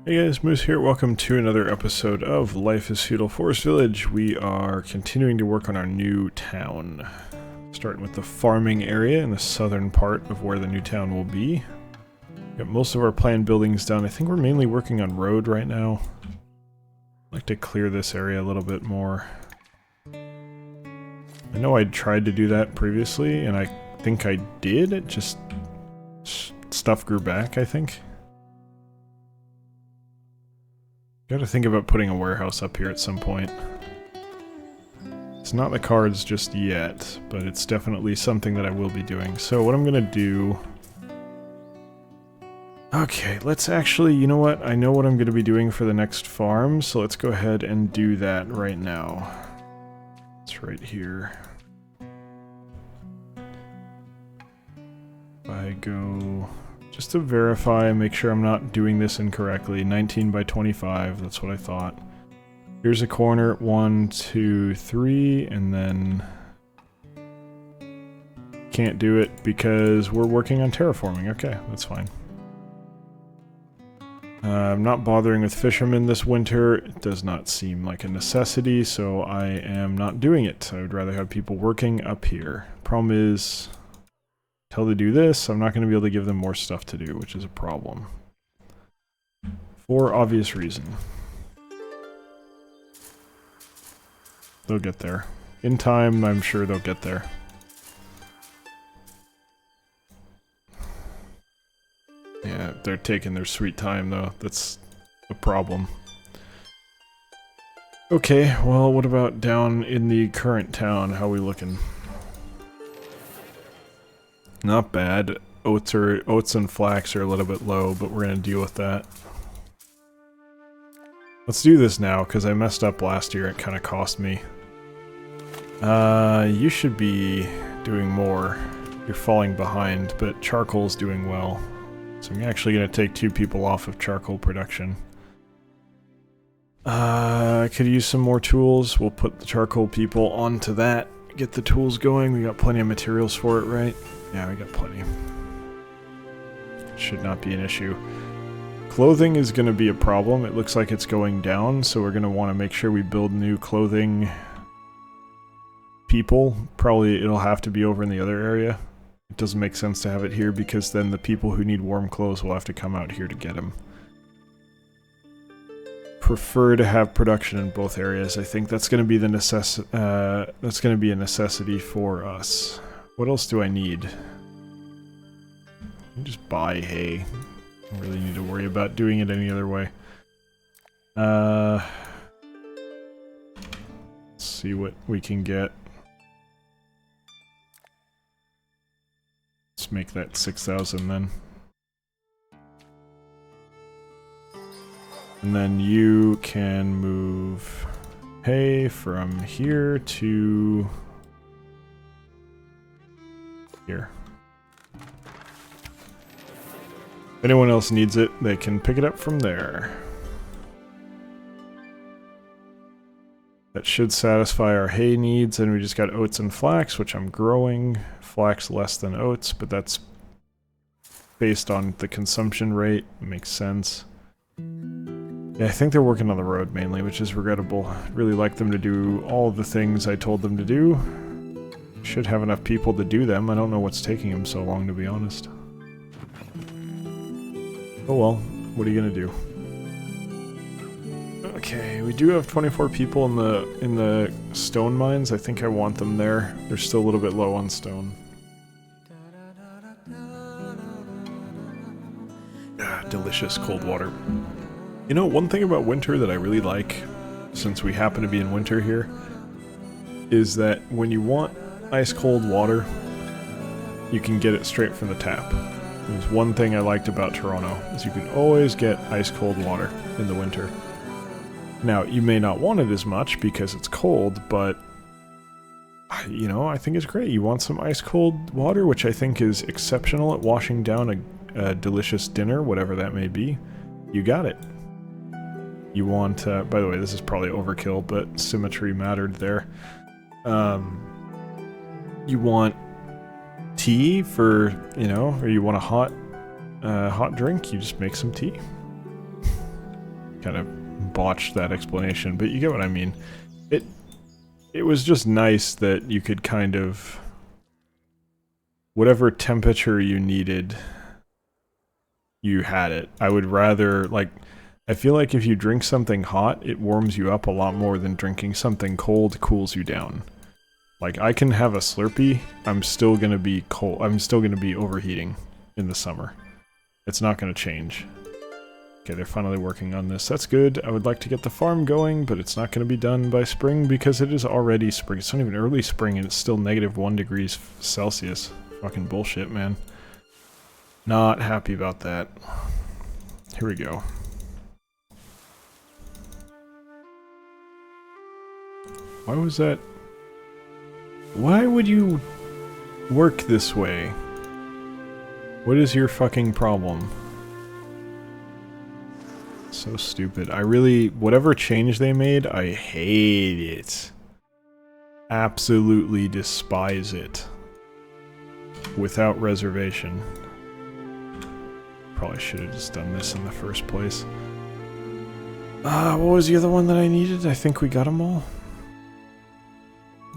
Hey guys, Moose here. Welcome to another episode of Life is Feudal Forest Village. We are continuing to work on our new town. Starting with the farming area in the southern part of where the new town will be. Got most of our planned buildings done. I think we're mainly working on road right now. I'd like to clear this area a little bit more. I know I tried to do that previously, and I think I did. It just... stuff grew back, I think. Gotta think about putting a warehouse up here at some point. It's not the cards just yet, but it's definitely something that I will be doing. So what I'm gonna do... Okay, let's actually, you know what? I know what I'm gonna be doing for the next farm, so let's go ahead and do that right now. It's right here. If I go... just to verify, make sure I'm not doing this incorrectly. 19 by 25, that's what I thought. Here's a corner, 1, 2, 3, and then... can't do it because we're working on terraforming. Okay, that's fine. I'm not bothering with fishermen this winter. It does not seem like a necessity, so I am not doing it. I would rather have people working up here. Problem is... until they do this, I'm not going to be able to give them more stuff to do, which is a problem. For obvious reason. They'll get there. In time, I'm sure they'll get there. Yeah, they're taking their sweet time, though. That's a problem. Okay, well, what about down in the current town? How are we looking? Not bad. Oats and flax are a little bit low, but we're gonna deal with that. Let's do this now, because I messed up last year. It kind of cost me. You should be doing more. You're falling behind, but charcoal's doing well. So I'm actually gonna take 2 people off of charcoal production. I could use some more tools. We'll put the charcoal people onto that. Get the tools going. We got plenty of materials for it, right? Yeah, we got plenty. Should not be an issue. Clothing is going to be a problem. It looks like it's going down, so we're going to want to make sure we build new clothing people. Probably it'll have to be over in the other area. It doesn't make sense to have it here because then the people who need warm clothes will have to come out here to get them. Prefer to have production in both areas. I think that's going to be the that's going to be a necessity for us. What else do I need? I can just buy hay. I don't really need to worry about doing it any other way. Let's see what we can get. Let's make that 6,000 then. And then you can move hay from here to here. If anyone else needs it, they can pick it up from there. That should satisfy our hay needs, and we just got oats and flax, which I'm growing. Flax less than oats, but that's based on the consumption rate. It makes sense. Yeah, I think they're working on the road mainly, which is regrettable. I'd really like them to do all of the things I told them to do. Should have enough people to do them. I don't know what's taking them so long, to be honest. Oh well, what are you gonna do? Okay, we do have 24 people in the stone mines. I think I want them there. They're still a little bit low on stone. Ah, delicious cold water. You know, one thing about winter that I really like, since we happen to be in winter here, is that when you want ice cold water, you can get it straight from the tap. There's one thing I liked about Toronto, is you can always get ice cold water in the winter. Now, you may not want it as much because it's cold, but, you know, I think it's great. You want some ice cold water, which I think is exceptional at washing down a delicious dinner, whatever that may be. You got it. You want, by the way, this is probably overkill, but symmetry mattered there. You want tea for, you know, or you want a hot drink, you just make some tea. kind of botched that explanation, but you get what I mean. It was just nice that you could kind of... whatever temperature you needed, you had it. I would rather, like... I feel like if you drink something hot, it warms you up a lot more than drinking something cold cools you down. Like, I can have a Slurpee, I'm still gonna be cold. I'm still gonna be overheating in the summer. It's not gonna change. Okay, they're finally working on this. That's good. I would like to get the farm going, but it's not gonna be done by spring because it is already spring. It's not even early spring and it's still -1 degrees Celsius. Fucking bullshit, man. Not happy about that. Here we go. Why was that? Why would you work this way? What is your fucking problem? So stupid. I really... whatever change they made, I hate it. Absolutely despise it. Without reservation. Probably should have just done this in the first place. What was the other one that I needed? I think we got them all.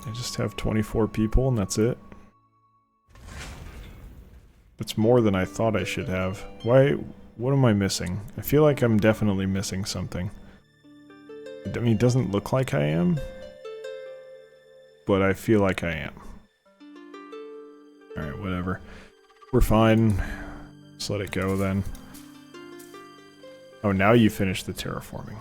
I just have 24 people and that's it. That's more than I thought I should have. Why? What am I missing? I feel like I'm definitely missing something. I mean, it doesn't look like I am, but I feel like I am. Alright, whatever. We're fine. Just let it go then. Oh, now you finish the terraforming.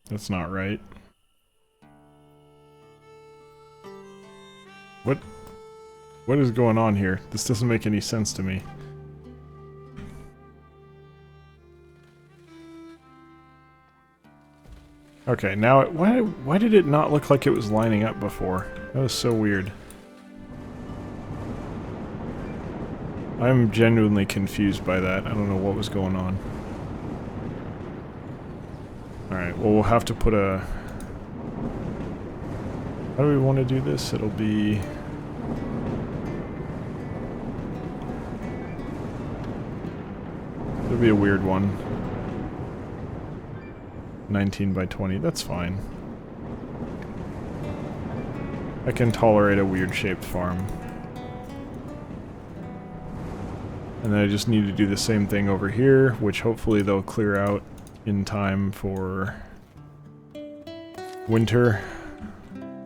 That's not right. What is going on here? This doesn't make any sense to me. Okay, now why did it not look like it was lining up before? That was so weird. I'm genuinely confused by that. I don't know what was going on. Alright, well we'll have to put a... how do we want to do this? It'll be... it'll be a weird one. 19 by 20, that's fine. I can tolerate a weird shaped farm. And then I just need to do the same thing over here, which hopefully they'll clear out in time for winter,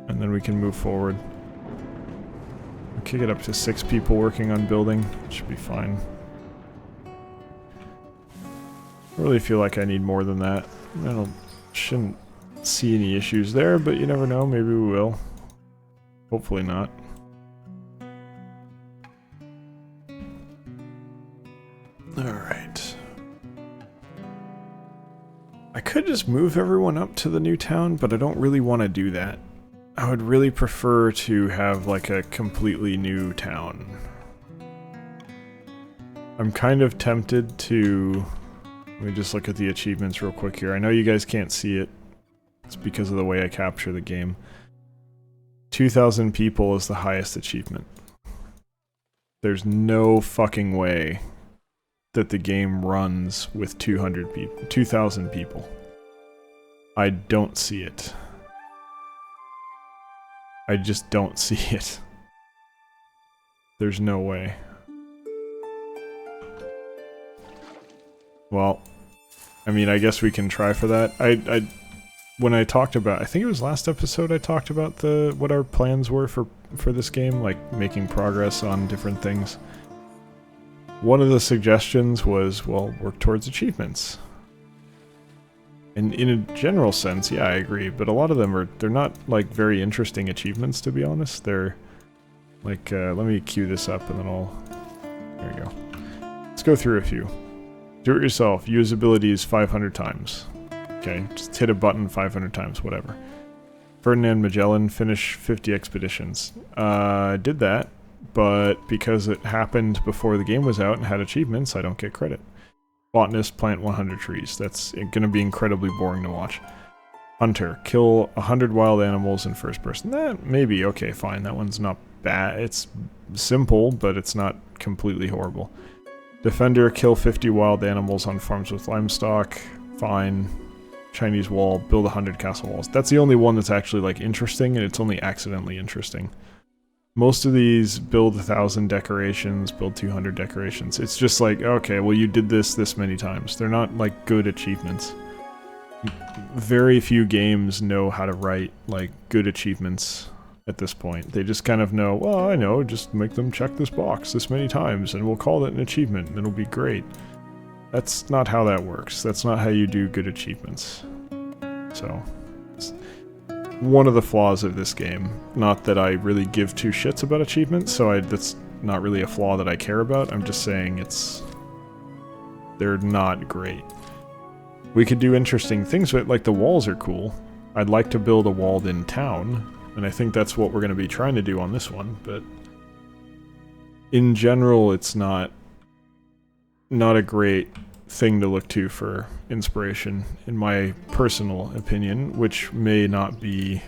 and then we can move forward. I'll kick it up to 6 people working on building. It should be fine. I really feel like I need more than that. Shouldn't see any issues there, but you never know, maybe we will. Hopefully not. Alright. I could just move everyone up to the new town, but I don't really want to do that. I would really prefer to have like a completely new town. I'm kind of tempted to... let me just look at the achievements real quick here. I know you guys can't see it. It's because of the way I capture the game. 2,000 people is the highest achievement. There's no fucking way that the game runs with 200 people, 2,000 people. I don't see it. I just don't see it. There's no way. Well, I mean, I guess we can try for that. When I talked about, I think it was last episode I talked about what our plans were for this game, like making progress on different things. One of the suggestions was, well, work towards achievements. And in a general sense, yeah, I agree, but a lot of them they're not like very interesting achievements, to be honest. They're like, let me queue this up and then there we go. Let's go through a few. Do it yourself. Use abilities 500 times. Okay, just hit a button 500 times, whatever. Ferdinand Magellan, finish 50 expeditions. Did that, but because it happened before the game was out and had achievements, I don't get credit. Botanist, plant 100 trees. That's going to be incredibly boring to watch. Hunter, kill 100 wild animals in first person. That maybe, okay, fine. That one's not bad. It's simple, but it's not completely horrible. Defender, kill 50 wild animals on farms with limestock. Fine. Chinese wall, build 100 castle walls. That's the only one that's actually like interesting, and it's only accidentally interesting. Most of these build 1,000 decorations, build 200 decorations. It's just like, okay, well you did this many times. They're not like good achievements. Very few games know how to write like good achievements at this point. They just kind of know, well, I know, just make them check this box this many times and we'll call it an achievement and it'll be great. That's not how that works. That's not how you do good achievements. So, it's one of the flaws of this game. Not that I really give two shits about achievements, so that's not really a flaw that I care about. I'm just saying they're not great. We could do interesting things with it, like the walls are cool. I'd like to build a walled-in town, and I think that's what we're going to be trying to do on this one, but in general, it's not a great thing to look to for inspiration, in my personal opinion, which may not be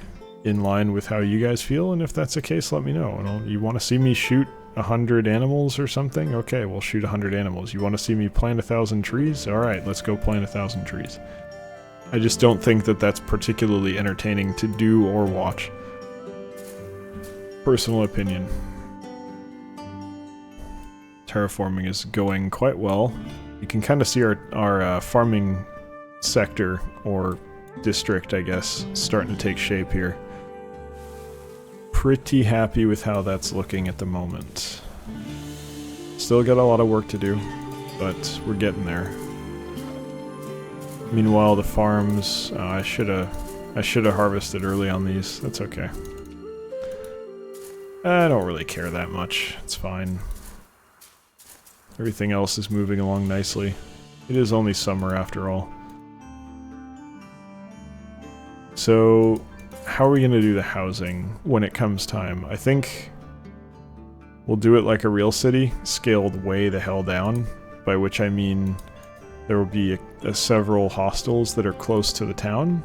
in line with how you guys feel, and if that's the case, let me know. You want to see me shoot 100 animals or something? Okay, we'll shoot 100 animals. You want to see me plant 1,000 trees? Alright, let's go plant 1,000 trees. I just don't think that that's particularly entertaining to do or watch. Personal opinion. Terraforming is going quite well. You can kind of see our farming sector, or district, I guess, starting to take shape here. Pretty happy with how that's looking at the moment. Still got a lot of work to do, but we're getting there. Meanwhile, the farms, I should have harvested early on these. That's okay. I don't really care that much. It's fine. Everything else is moving along nicely. It is only summer after all. So, how are we going to do the housing when it comes time? I think we'll do it like a real city, scaled way the hell down, by which I mean there will be several hostels that are close to the town,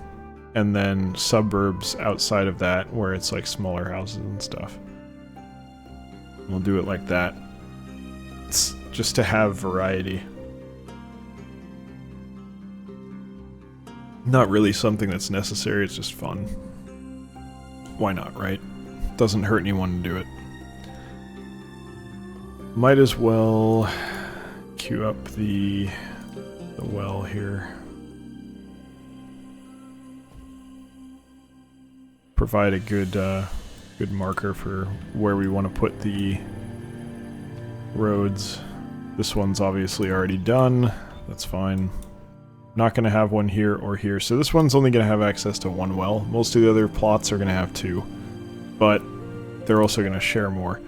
and then suburbs outside of that where it's like smaller houses and stuff. We'll do it like that. It's just to have variety. Not really something that's necessary, it's just fun. Why not, right? Doesn't hurt anyone to do it. Might as well queue up the well here. Provide a good marker for where we want to put the roads. This one's obviously already done. That's fine. Not going to have one here or here. So this one's only going to have access to one well. Most of the other plots are going to have two. But they're also going to share more.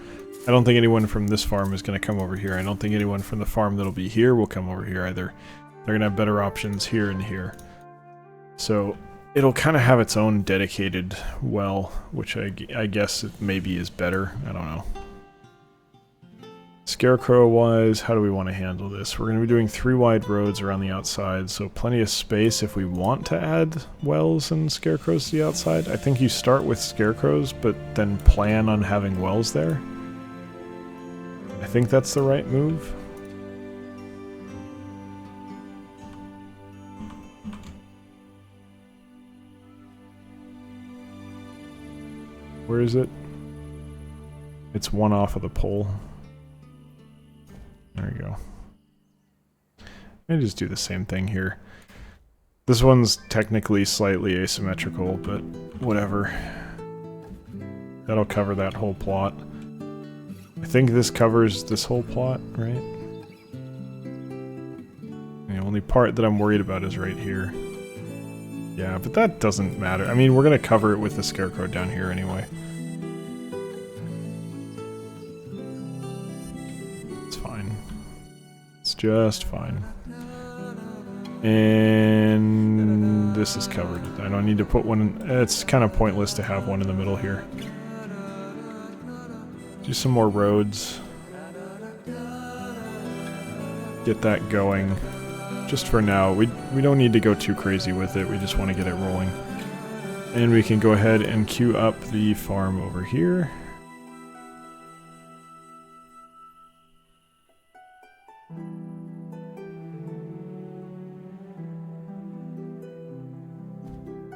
I don't think anyone from this farm is going to come over here. I don't think anyone from the farm that'll be here will come over here either. They're going to have better options here and here. So it'll kind of have its own dedicated well, which I guess it maybe is better. I don't know. Scarecrow-wise, how do we want to handle this? We're going to be doing 3 wide roads around the outside, so plenty of space if we want to add wells and scarecrows to the outside. I think you start with scarecrows, but then plan on having wells there. I think that's the right move. Where is it? It's one off of the pole. There we go. Maybe just do the same thing here. This one's technically slightly asymmetrical, but whatever. That'll cover that whole plot. I think this covers this whole plot, right? The only part that I'm worried about is right here. Yeah, but that doesn't matter. I mean, we're gonna cover it with the scarecrow down here anyway. It's fine. It's just fine. And this is covered. I don't need to put one in. It's kind of pointless to have one in the middle here. Do some more roads. Get that going. Just for now. We don't need to go too crazy with it. We just want to get it rolling. And we can go ahead and queue up the farm over here.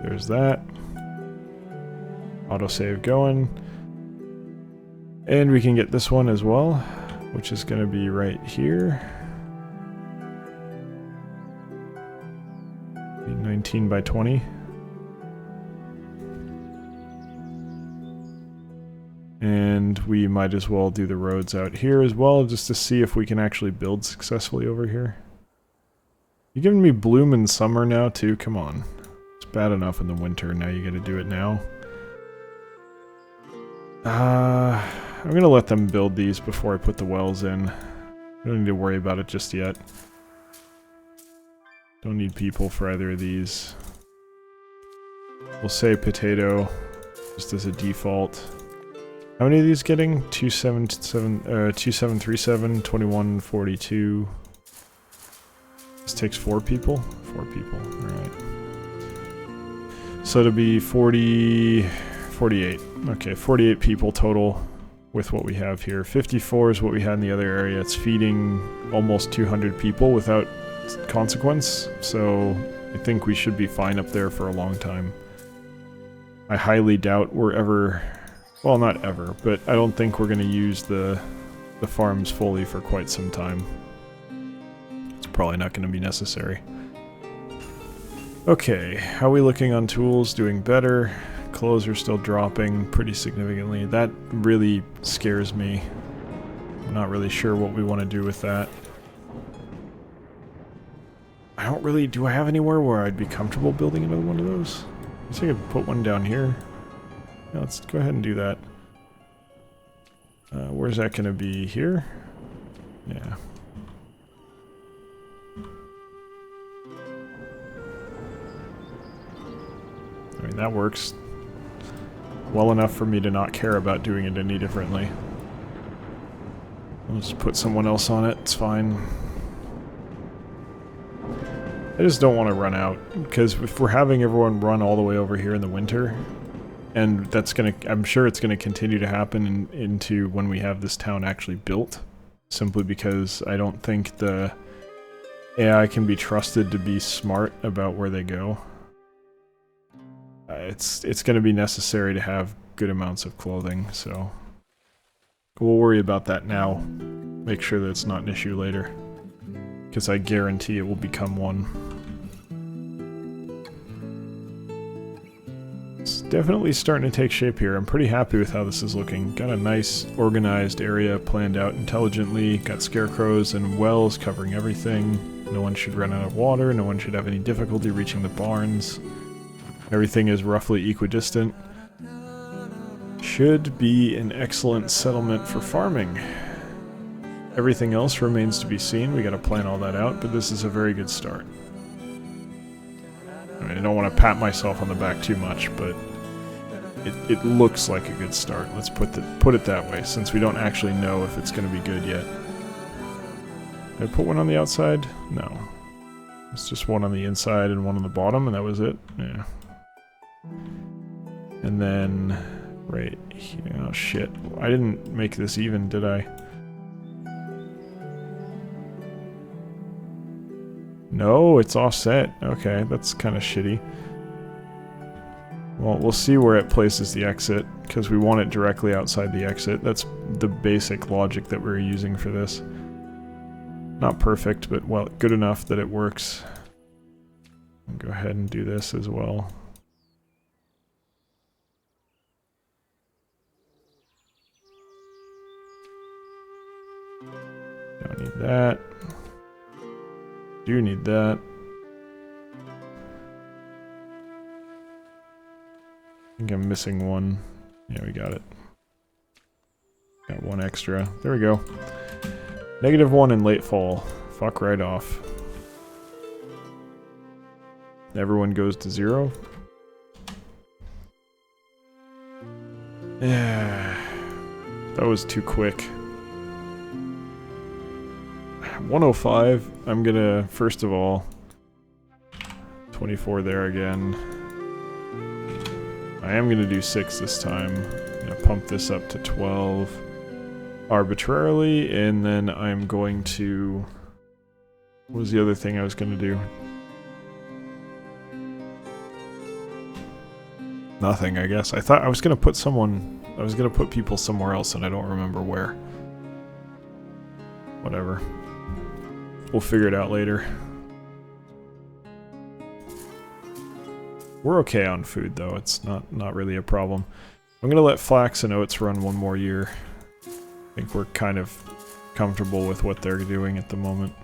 There's that. Autosave going. And we can get this one as well, which is going to be right here. 19 by 20. And we might as well do the roads out here as well, just to see if we can actually build successfully over here. You're giving me bloom in summer now too? Come on. It's bad enough in the winter, now you gotta do it now. I'm gonna let them build these before I put the wells in. I don't need to worry about it just yet. Don't need people for either of these. We'll say potato, just as a default. How many are these getting? 2737, 2142. This takes 4 people? 4 people, alright. So it'll be 48. Okay, 48 people total with what we have here. 54 is what we had in the other area. It's feeding almost 200 people without consequence, so I think we should be fine up there for a long time. I highly doubt we're ever... Well, not ever, but I don't think we're going to use the farms fully for quite some time. It's probably not going to be necessary. Okay, how are we looking on tools? Doing better. Clothes are still dropping pretty significantly. That really scares me. I'm not really sure what we want to do with that. I don't really... Do I have anywhere where I'd be comfortable building another one of those? I guess I could put one down here. Yeah, let's go ahead and do that. Where's that going to be? Here? Yeah. I mean, that works well enough for me to not care about doing it any differently. I'll just put someone else on it, it's fine. I just don't want to run out, because if we're having everyone run all the way over here in the winter, and that's gonna, I'm sure it's gonna continue to happen into when we have this town actually built, simply because I don't think the AI can be trusted to be smart about where they go. It's gonna be necessary to have good amounts of clothing, so we'll worry about that now. Make sure that it's not an issue later, because I guarantee it will become one. It's definitely starting to take shape here. I'm pretty happy with how this is looking. Got a nice organized area planned out intelligently. Got scarecrows and wells covering everything. No one should run out of water. No one should have any difficulty reaching the barns. Everything is roughly equidistant. Should be an excellent settlement for farming. Everything else remains to be seen. We gotta plan all that out, but this is a very good start. I mean, I don't want to pat myself on the back too much, but it looks like a good start. Let's put it that way, since we don't actually know if it's going to be good yet. Did I put one on the outside? No. It's just one on the inside and one on the bottom, and that was it? Yeah. And then, right here, oh shit. I didn't make this even, did I? No, it's offset. Okay, that's kind of shitty. Well, we'll see where it places the exit, because we want it directly outside the exit. That's the basic logic that we're using for this. Not perfect, but well, good enough that it works. I'll go ahead and do this as well. Don't need that. Do need that. I think I'm missing one. Yeah, we got it. Got one extra. There we go. -1 in late fall. Fuck right off. Everyone goes to 0. Yeah. That was too quick. 105, I'm gonna, first of all, 24 there again. I am going to do 6 this time. I'm going to pump this up to 12 arbitrarily, and then I'm going to... What was the other thing I was going to do? Nothing, I guess. I thought I was going to put someone... I was going to put people somewhere else, and I don't remember where. Whatever. We'll figure it out later. We're okay on food, though. It's not really a problem. I'm going to let flax and oats run one more year. I think we're kind of comfortable with what they're doing at the moment.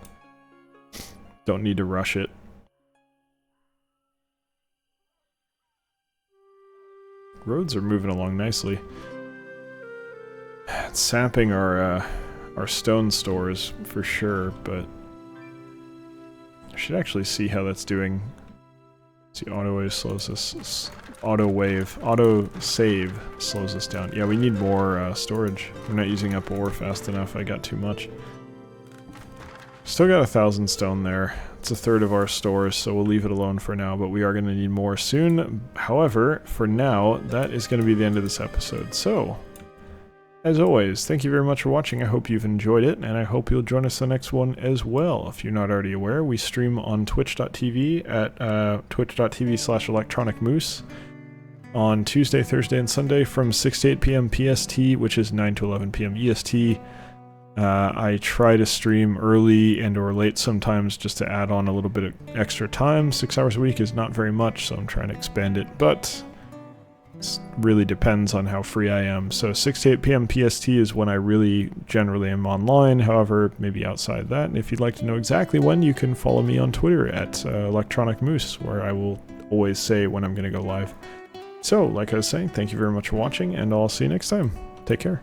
Don't need to rush it. Roads are moving along nicely. It's sapping our stone stores for sure, but I should actually see how that's doing. See, auto slows us. Auto save slows us down. Yeah, we need more storage. We're not using up ore fast enough. I got too much. Still got 1,000 stone there. It's a third of our stores, so we'll leave it alone for now, but we are going to need more soon. However, for now, that is going to be the end of this episode. So, as always, thank you very much for watching. I hope you've enjoyed it, and I hope you'll join us the next one as well. If you're not already aware, we stream on twitch.tv at twitch.tv/electronicmoose on Tuesday, Thursday, and Sunday from 6 to 8 p.m. PST, which is 9 to 11 p.m. EST. I try to stream early and or late sometimes just to add on a little bit of extra time. 6 hours a week is not very much, so I'm trying to expand it, but it really depends on how free I am. So 6 to 8 p.m. PST is when I really generally am online. However, maybe outside that, and if you'd like to know exactly when, you can follow me on Twitter at Electronic Moose, where I will always say when I'm going to go live. So, like I was saying, thank you very much for watching, and I'll see you next time. Take care.